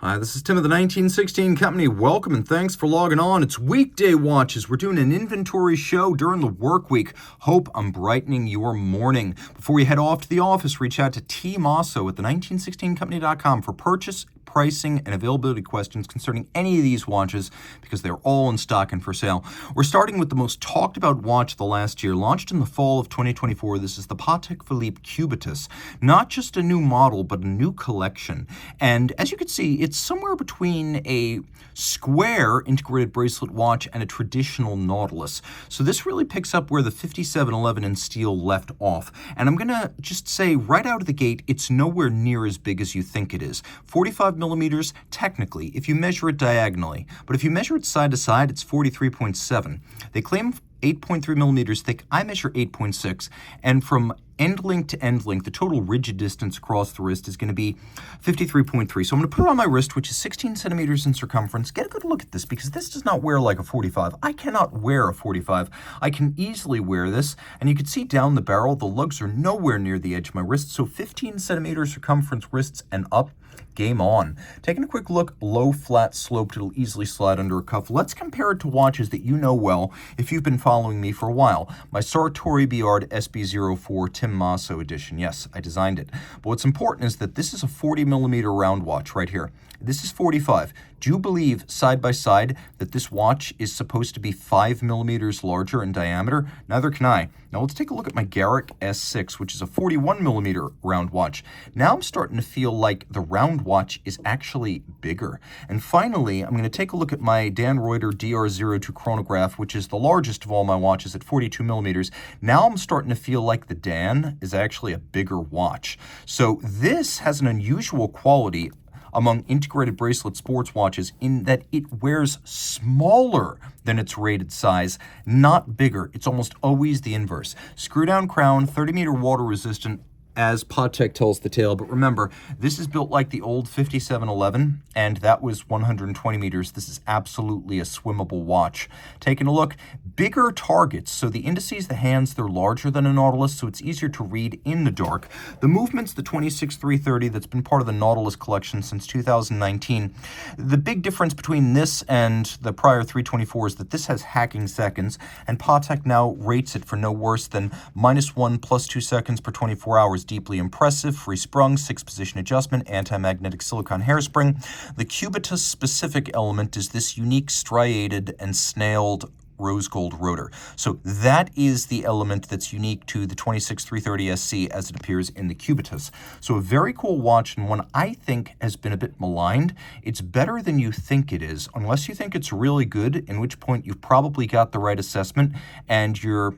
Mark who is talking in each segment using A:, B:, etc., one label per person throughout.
A: Hi, this is Tim of the 1916 Company. Welcome and thanks for logging on. It's weekday watches. We're doing an inventory show during the work week. Hope I'm brightening your morning. Before you head off to the office, reach out to Team Mosso at the1916company.com for purchase, pricing, and availability questions concerning any of these watches because they're all in stock and for sale. We're starting with the most talked about watch of the last year. Launched in the fall of 2024, this is the Patek Philippe Cubitus. Not just a new model, but a new collection. And as you can see, it's somewhere between a square integrated bracelet watch and a traditional Nautilus. So this really picks up where the 5711 in steel left off. And I'm going to just say right out of the gate, it's nowhere near as big as you think it is. 45 millimeters, technically, if you measure it diagonally. But if you measure it side to side, it's 43.7. They claim 8.3 millimeters thick. I measure 8.6. And from end link to end link, the total rigid distance across the wrist is going to be 53.3. So I'm going to put it on my wrist, which is 16 centimeters in circumference. Get a good look at this because this does not wear like a 45. I cannot wear a 45. I can easily wear this. And you can see down the barrel, the lugs are nowhere near the edge of my wrist. So 15 centimeters circumference wrists and up. Game on. Taking a quick look, low, flat, sloped, it'll easily slide under a cuff. Let's compare it to watches that you know well if you've been following me for a while. My Sartori Biard SB04 Team Mosso edition. Yes, I designed it. But what's important is that this is a 40 millimeter round watch right here. This is 45. Do you believe, side by side, that this watch is supposed to be 5 millimeters larger in diameter? Neither can I. Now let's take a look at my Garrick S6, which is a 41 millimeter round watch. Now I'm starting to feel like the round watch is actually bigger. And finally, I'm going to take a look at my Dan Reuter DR02 Chronograph, which is the largest of all my watches at 42 millimeters. Now I'm starting to feel like the Dan is actually a bigger watch. So this has an unusual quality among integrated bracelet sports watches in that it wears smaller than its rated size, not bigger. It's almost always the inverse. Screw down crown, 30-meter water resistant, as Patek tells the tale. But remember, this is built like the old 5711, and that was 120 meters. This is absolutely a swimmable watch. Taking a look, bigger targets. So the indices, the hands, they're larger than a Nautilus, so it's easier to read in the dark. The movement's the 26330 that's been part of the Nautilus collection since 2019. The big difference between this and the prior 324 is that this has hacking seconds, and Patek now rates it for no worse than -1 + 2 seconds per 24 hours. Deeply impressive, free sprung, 6-position adjustment, anti-magnetic silicone hairspring. The Cubitus specific element is this unique striated and snailed rose gold rotor. So that is the element that's unique to the 26330 SC as it appears in the Cubitus. So a very cool watch, and one I think has been a bit maligned. It's better than you think it is, unless you think it's really good, in which point you've probably got the right assessment and your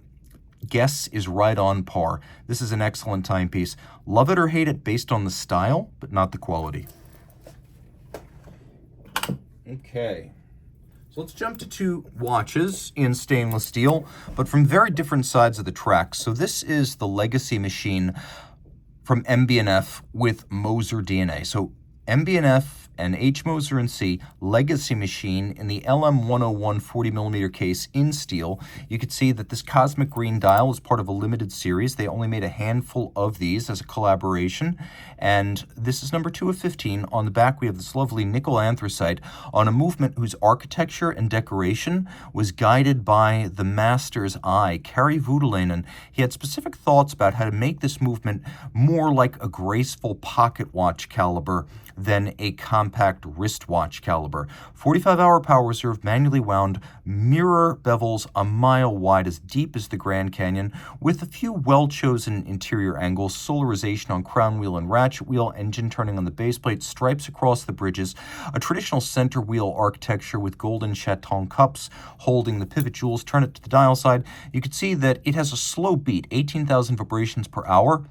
A: guess is right on par. This is an excellent timepiece. Love it or hate it based on the style, but not the quality. Okay. So let's jump to two watches in stainless steel, but from very different sides of the tracks. So this is the Legacy machine from MB&F with Moser DNA. So MB&F and H. Moser & C Legacy machine in the LM101 40 millimeter case in steel. You can see that this cosmic green dial is part of a limited series. They only made a handful of these as a collaboration. And this is number 2 of 15. On the back, we have this lovely nickel anthracite on a movement whose architecture and decoration was guided by the master's eye, Kari Voutilainen. He had specific thoughts about how to make this movement more like a graceful pocket watch caliber than a compact wristwatch caliber. 45-hour power reserve, manually wound, mirror bevels a mile wide, as deep as the Grand Canyon, with a few well-chosen interior angles, solarization on crown wheel and ratchet wheel, engine turning on the base plate, stripes across the bridges, a traditional center wheel architecture with golden chaton cups holding the pivot jewels. Turn it to the dial side. You can see that it has a slow beat, 18,000 vibrations per hour,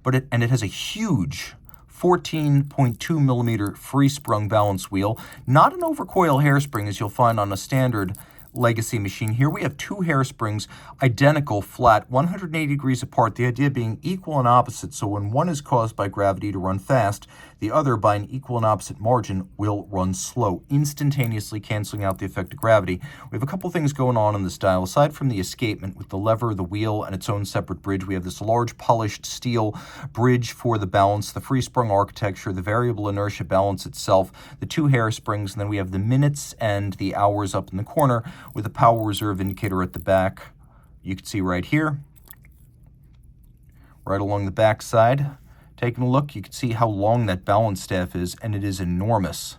A: but it has a huge 14.2 millimeter free sprung balance wheel, not an overcoil hairspring as you'll find on a standard legacy machine. Here we have two hairsprings, identical, flat, 180 degrees apart, the idea being equal and opposite, so when one is caused by gravity to run fast, the other, by an equal and opposite margin, will run slow, instantaneously canceling out the effect of gravity. We have a couple things going on in this dial. Aside from the escapement with the lever, the wheel, and its own separate bridge, we have this large polished steel bridge for the balance, the free-sprung architecture, the variable inertia balance itself, the two hairsprings, and then we have the minutes and the hours up in the corner with a power reserve indicator at the back. You can see right here, right along the back side. Taking a look, you can see how long that balance staff is, and it is enormous.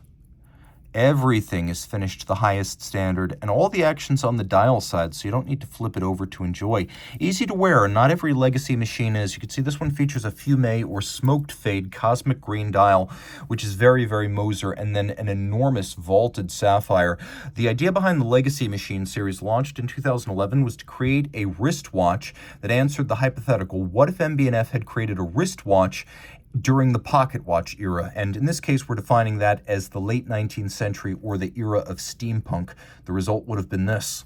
A: Everything is finished to the highest standard, and all the action's on the dial side, so you don't need to flip it over to enjoy. Easy to wear, and not every legacy machine is. You can see this one features a fume or smoked fade cosmic green dial, which is very, very Moser, and then an enormous vaulted sapphire. The idea behind the legacy machine series, launched in 2011, was to create a wristwatch that answered the hypothetical, what if MB&F had created a wristwatch during the pocket watch era? And in this case, we're defining that as the late 19th century or the era of steampunk. The result would have been this.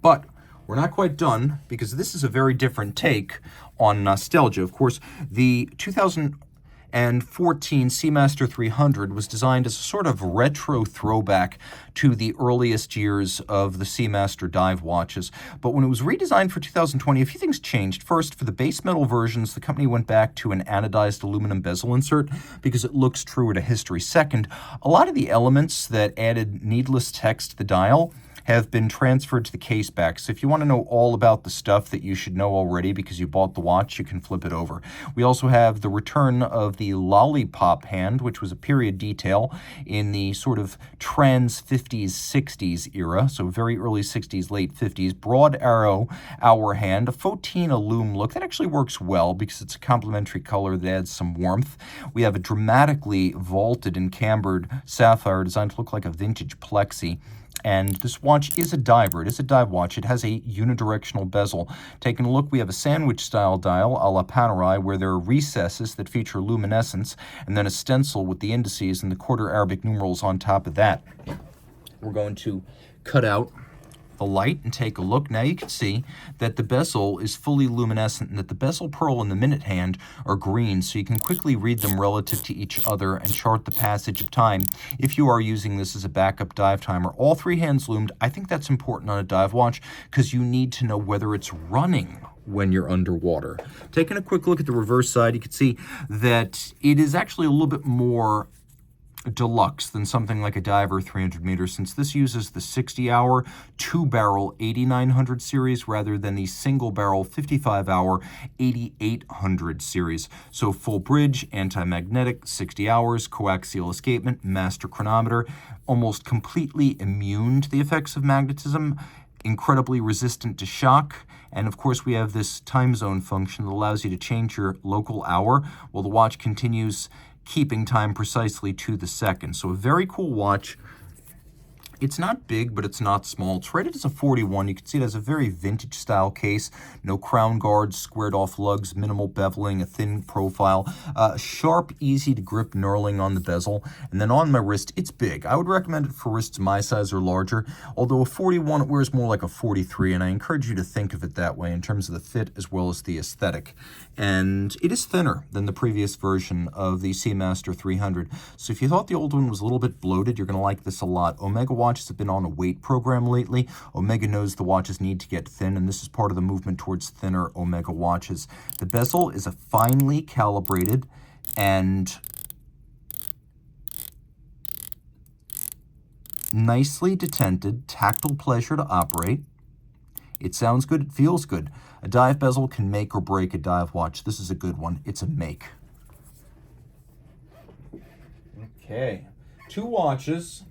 A: But we're not quite done, because this is a very different take on nostalgia. Of course, the 2014 Seasmaster 300 was designed as a sort of retro throwback to the earliest years of the Seasmaster dive watches. But when it was redesigned for 2020, a few things changed. First, for the base metal versions, the company went back to an anodized aluminum bezel insert because it looks truer to history. Second, a lot of the elements that added needless text to the dial have been transferred to the case back. So if you want to know all about the stuff that you should know already because you bought the watch, you can flip it over. We also have the return of the lollipop hand, which was a period detail in the sort of trans 50s, 60s era, so very early 60s, late 50s. Broad arrow hour hand, a Fotina loom look. That actually works well because it's a complementary color that adds some warmth. We have a dramatically vaulted and cambered sapphire designed to look like a vintage plexi. And this watch is a diver. It is a dive watch. It has a unidirectional bezel. Taking a look, we have a sandwich-style dial a la Panerai, where there are recesses that feature luminescence, and then a stencil with the indices and the quarter Arabic numerals on top of that. We're going to cut out the light and take a look. Now you can see that the bezel is fully luminescent and that the bezel pearl and the minute hand are green, so you can quickly read them relative to each other and chart the passage of time if you are using this as a backup dive timer. All three hands loomed. I think that's important on a dive watch because you need to know whether it's running when you're underwater. Taking a quick look at the reverse side, you can see that it is actually a little bit more deluxe than something like a diver 300 meters, since this uses the 60-hour two-barrel 8900 series rather than the single-barrel 55-hour 8800 series. So full bridge, anti-magnetic, 60 hours, coaxial escapement, master chronometer, almost completely immune to the effects of magnetism, incredibly resistant to shock, and of course we have this time zone function that allows you to change your local hour while the watch continues keeping time precisely to the second. So a very cool watch. It's not big, but it's not small. It's rated as a 41. You can see it has a very vintage style case. No crown guards, squared off lugs, minimal beveling, a thin profile, sharp, easy to grip knurling on the bezel. And then on my wrist, it's big. I would recommend it for wrists my size or larger. Although a 41, it wears more like a 43, and I encourage you to think of it that way in terms of the fit as well as the aesthetic. And it is thinner than the previous version of the Seasmaster 300. So if you thought the old one was a little bit bloated, you're going to like this a lot. Omega watches have been on a weight program lately. Omega knows the watches need to get thin, and this is part of the movement towards thinner Omega watches. The bezel is a finely calibrated and nicely detented tactile pleasure to operate. It sounds good, it feels good. A dive bezel can make or break a dive watch. This is a good one. It's a make. Okay, two watches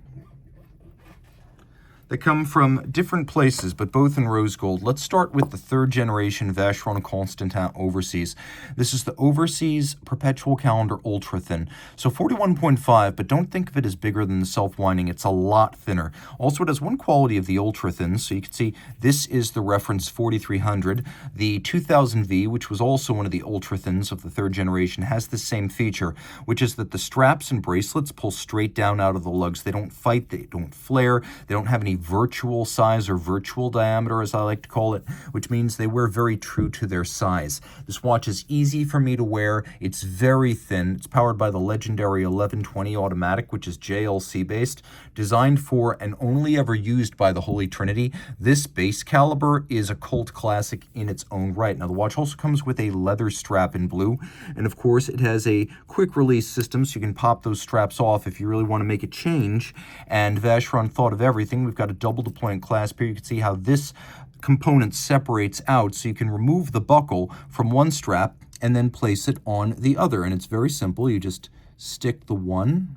A: that come from different places, but both in rose gold. Let's start with the third generation Vacheron Constantin Overseas. This is the Overseas Perpetual Calendar Ultra Thin. So 41.5, but don't think of it as bigger than the self-winding. It's a lot thinner. Also, it has one quality of the Ultra Thin. So you can see this is the reference 4300. The 2000V, which was also one of the Ultra Thins of the third generation, has the same feature, which is that the straps and bracelets pull straight down out of the lugs. They don't fight, they don't flare, they don't have any virtual size or virtual diameter, as I like to call it, which means they wear very true to their size. This watch is easy for me to wear. It's very thin. It's powered by the legendary 1120 automatic, which is JLC based, designed for and only ever used by the Holy Trinity. This base caliber is a cult classic in its own right. Now, the watch also comes with a leather strap in blue, and of course, it has a quick release system, so you can pop those straps off if you really want to make a change. And Vacheron thought of everything. We've got a double deployment clasp here. You can see how this component separates out, so you can remove the buckle from one strap and then place it on the other. And it's very simple. You just stick the one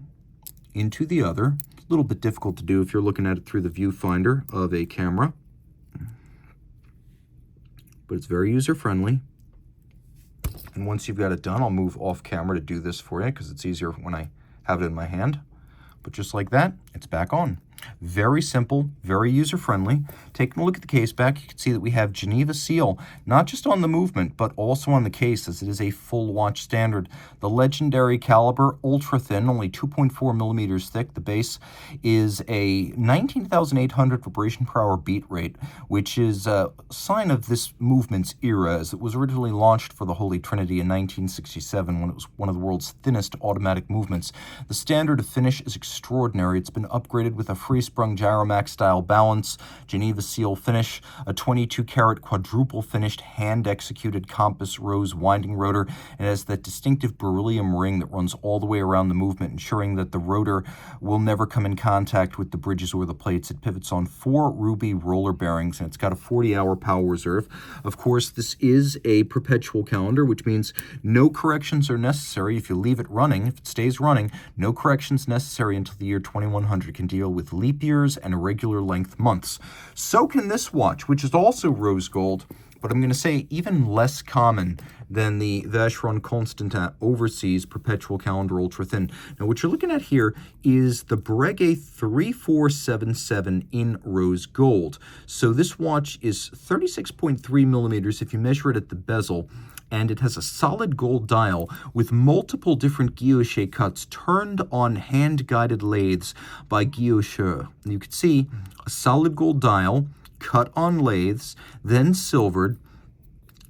A: into the other. A little bit difficult to do if you're looking at it through the viewfinder of a camera, but it's very user-friendly. And once you've got it done, I'll move off camera to do this for you because it's easier when I have it in my hand. But just like that, it's back on. Very simple, very user-friendly. Taking a look at the case back, you can see that we have Geneva seal, not just on the movement, but also on the case, as it is a full watch standard. The legendary caliber, ultra-thin, only 2.4 millimeters thick. The base is a 19,800 vibration per hour beat rate, which is a sign of this movement's era, as it was originally launched for the Holy Trinity in 1967, when it was one of the world's thinnest automatic movements. The standard of finish is extraordinary. It's been upgraded with a free-sprung Gyromax style balance, Geneva seal finish, a 22-karat quadruple finished hand-executed compass rose winding rotor, and has that distinctive beryllium ring that runs all the way around the movement, ensuring that the rotor will never come in contact with the bridges or the plates. It pivots on 4 ruby roller bearings, and it's got a 40-hour power reserve. Of course, this is a perpetual calendar, which means no corrections are necessary. If you leave it running, if it stays running, no corrections necessary until the year 2100. Can deal with leap years and irregular length months. So can this watch, which is also rose gold, but I'm going to say even less common than the Vacheron Constantin Overseas Perpetual Calendar Ultra Thin. Now, what you're looking at here is the Breguet 3477 in rose gold. So this watch is 36.3 millimeters if you measure it at the bezel, and it has a solid gold dial with multiple different guilloche cuts turned on hand-guided lathes by guillocheurs. You can see a solid gold dial cut on lathes, then silvered,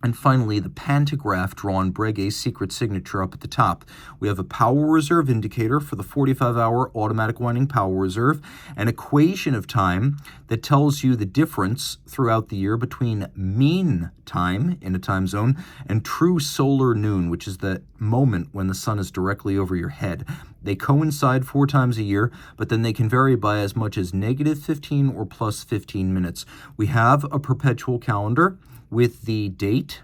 A: and finally, the pantograph drawn Breguet secret signature up at the top. We have a power reserve indicator for the 45-hour automatic winding power reserve, an equation of time that tells you the difference throughout the year between mean time in a time zone and true solar noon, which is the moment when the sun is directly over your head. They coincide 4 times a year, but then they can vary by as much as -15 or +15 minutes. We have a perpetual calendar with the date,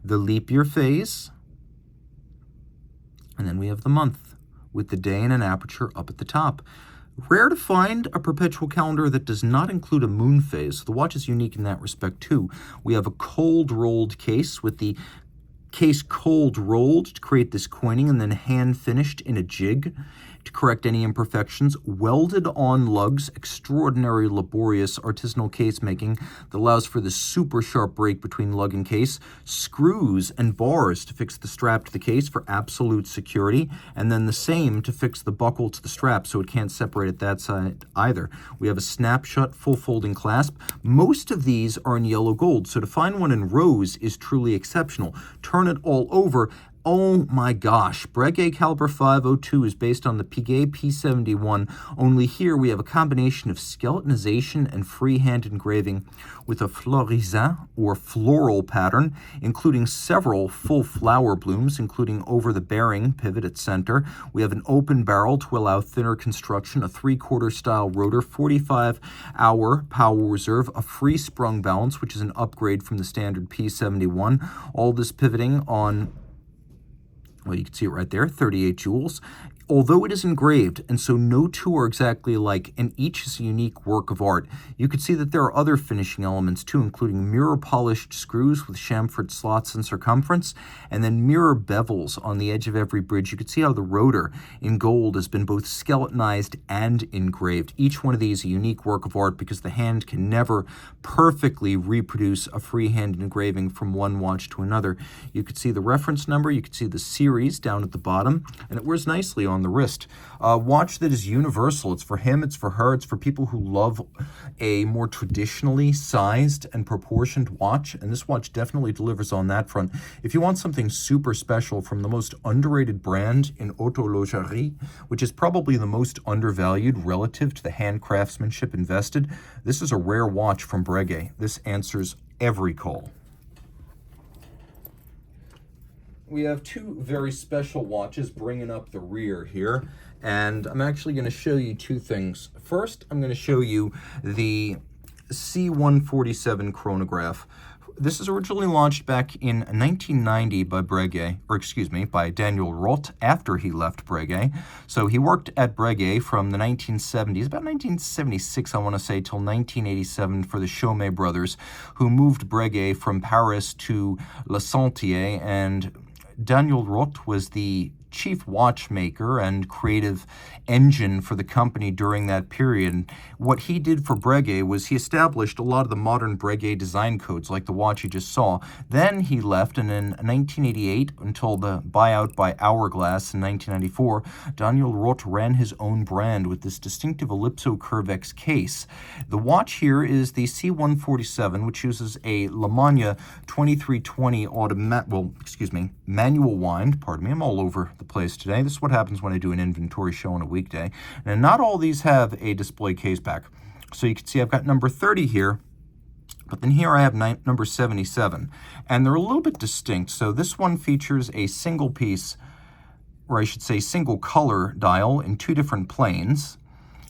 A: the leap year phase, and then we have the month with the day and an aperture up at the top. Rare to find a perpetual calendar that does not include a moon phase. So the watch is unique in that respect too. We have a cold rolled case with the case cold rolled to create this coining and then hand finished in a jig to correct any imperfections, welded on lugs, extraordinary laborious artisanal case making that allows for the super sharp break between lug and case, screws and bars to fix the strap to the case for absolute security, and then the same to fix the buckle to the strap so it can't separate at that side either. We have a snap shut full folding clasp. Most of these are in yellow gold, so to find one in rose is truly exceptional. Turn it all over. Oh my gosh, Breguet Caliber 502 is based on the Piguet P71, only here we have a combination of skeletonization and freehand engraving with a florisant or floral pattern, including several full flower blooms, including over the bearing pivot at center. We have an open barrel to allow thinner construction, a 3/4 style rotor, 45-hour power reserve, a free sprung balance, which is an upgrade from the standard P71. All this pivoting on, well, you can see it right there, 38 jewels. Although it is engraved, and so no two are exactly alike, and each is a unique work of art, you can see that there are other finishing elements too, including mirror-polished screws with chamfered slots in circumference, and then mirror bevels on the edge of every bridge. You can see how the rotor in gold has been both skeletonized and engraved. Each one of these is a unique work of art because the hand can never perfectly reproduce a freehand engraving from one watch to another. You can see the reference number, you can see the series down at the bottom, and it wears nicely on the wrist. A watch that is universal. It's for him, it's for her, it's for people who love a more traditionally sized and proportioned watch, and this watch definitely delivers on that front. If you want something super special from the most underrated brand in horlogerie, which is probably the most undervalued relative to the hand craftsmanship invested, this is a rare watch from Breguet. This answers every call. We have two very special watches bringing up the rear here, and I'm actually going to show you two things. First, I'm going to show you the C147 chronograph. This is originally launched back in 1990 by Breguet, or excuse me, by Daniel Roth after he left Breguet. So he worked at Breguet from the 1970s, about 1976, I want to say, till 1987 for the Chaumet brothers, who moved Breguet from Paris to Le Sentier, and Daniel Roth was the chief watchmaker and creative engine for the company during that period. And what he did for Breguet was he established a lot of the modern Breguet design codes, like the watch you just saw. Then he left, and in 1988, until the buyout by Hourglass in 1994, Daniel Roth ran his own brand with this distinctive Ellipso-Curvex case. The watch here is the C147, which uses a Lemania 2320 manual wind. Pardon me, I'm all over the place today. This is what happens when I do an inventory show on a weekday. And not all these have a display case back. So you can see I've got number 30 here, but then here I have number 77. And they're a little bit distinct. So this one features a single piece, or I should say single color dial in two different planes.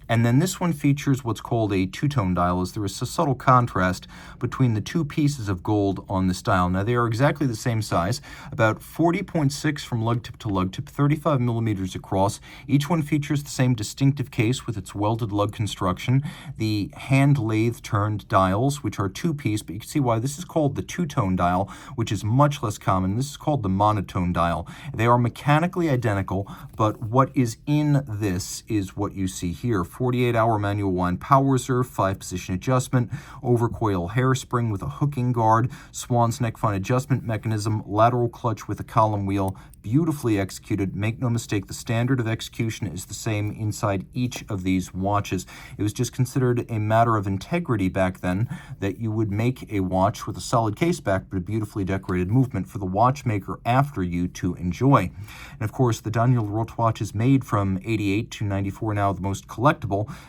A: And then this one features what's called a two-tone dial, as there is a subtle contrast between the two pieces of gold on this dial. Now, they are exactly the same size, about 40.6 from lug tip to lug tip, 35 millimeters across. Each one features the same distinctive case with its welded lug construction, the hand lathe turned dials, which are two-piece, but you can see why this is called the two-tone dial, which is much less common. This is called the monotone dial. They are mechanically identical, but what is in this is what you see here. 48-hour manual wind power reserve, 5-position adjustment, overcoil hairspring with a hooking guard, swan's neck fine adjustment mechanism, lateral clutch with a column wheel, beautifully executed. Make no mistake, the standard of execution is the same inside each of these watches. It was just considered a matter of integrity back then that you would make a watch with a solid case back but a beautifully decorated movement for the watchmaker after you to enjoy. And of course, the Daniel Roth watches made from 88 to 94 now the most collectible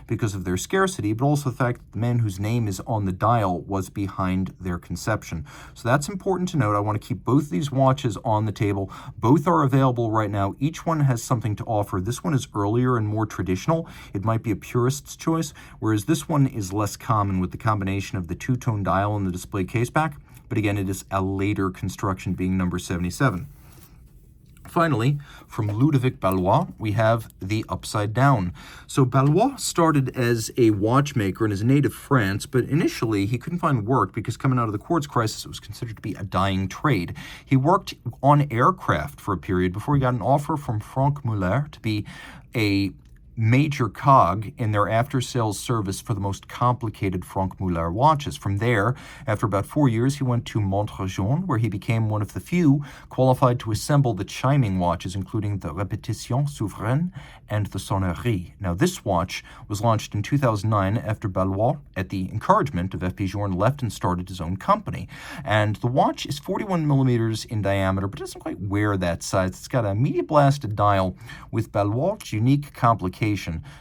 A: because of their scarcity, but also the fact that the man whose name is on the dial was behind their conception. So that's important to note. I want to keep both these watches on the table. Both are available right now. Each one has something to offer. This one is earlier and more traditional. It might be a purist's choice, whereas this one is less common with the combination of the two-tone dial and the display case back. But again, it is a later construction, being number 77. Finally, from Ludovic Ballouard, we have the Upside Down. So Ballouard started as a watchmaker in his native France, but initially he couldn't find work because coming out of the quartz crisis, it was considered to be a dying trade. He worked on aircraft for a period before he got an offer from Franck Muller to be a major cog in their after-sales service for the most complicated Franck Muller watches. From there, after about 4 years, he went to Montrejeunes, where he became one of the few qualified to assemble the chiming watches, including the Répétition Souveraine and the Sonnerie. Now, this watch was launched in 2009 after Ballouard, at the encouragement of F.P. Journe, left and started his own company. And the watch is 41 millimeters in diameter, but doesn't quite wear that size. It's got a media-blasted dial with Ballouard's unique complication.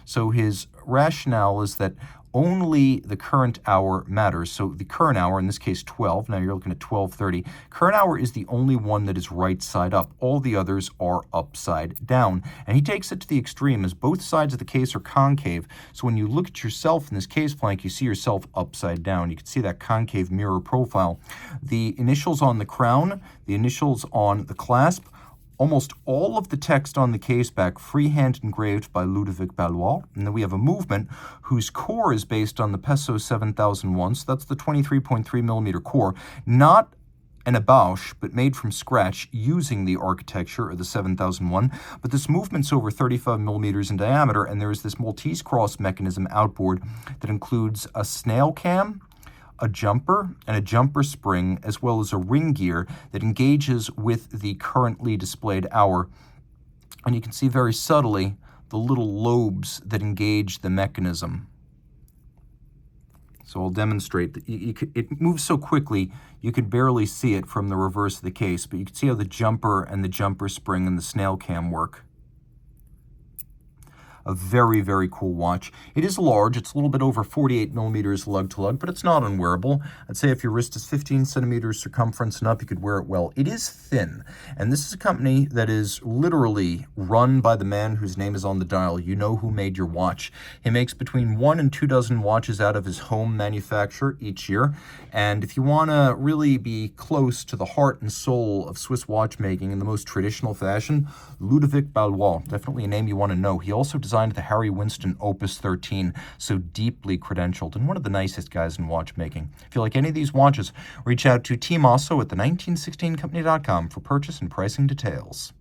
A: So his rationale is that only the current hour matters. So the current hour, in this case 12, now you're looking at 12:30, current hour is the only one that is right side up. All the others are upside down. And he takes it to the extreme as both sides of the case are concave. So when you look at yourself in this case flank, you see yourself upside down. You can see that concave mirror profile. The initials on the crown, the initials on the clasp, almost all of the text on the case back freehand engraved by Ludovic Ballouard. And then we have a movement whose core is based on the Peso 7001. So that's the 23.3 millimeter core, not an ébauche, but made from scratch using the architecture of the 7001. But this movement's over 35 millimeters in diameter, and there is this Maltese cross mechanism outboard that includes a snail cam, a jumper, and a jumper spring, as well as a ring gear that engages with the currently displayed hour. And you can see very subtly the little lobes that engage the mechanism. So I'll demonstrate that it moves so quickly you could barely see it from the reverse of the case, but you can see how the jumper and the jumper spring and the snail cam work. A very, very cool watch. It is large. It's a little bit over 48 millimeters lug to lug, but it's not unwearable. I'd say if your wrist is 15 centimeters circumference and up, you could wear it well. It is thin, and this is a company that is literally run by the man whose name is on the dial. You know who made your watch. He makes between 1 and 2 dozen watches out of his home manufacture each year, and if you want to really be close to the heart and soul of Swiss watchmaking in the most traditional fashion, Ludovic Ballouard, definitely a name you want to know. He also designed the Harry Winston Opus 13, so deeply credentialed and one of the nicest guys in watchmaking. If you like any of these watches, reach out to Team Mosso at the 1916company.com for purchase and pricing details.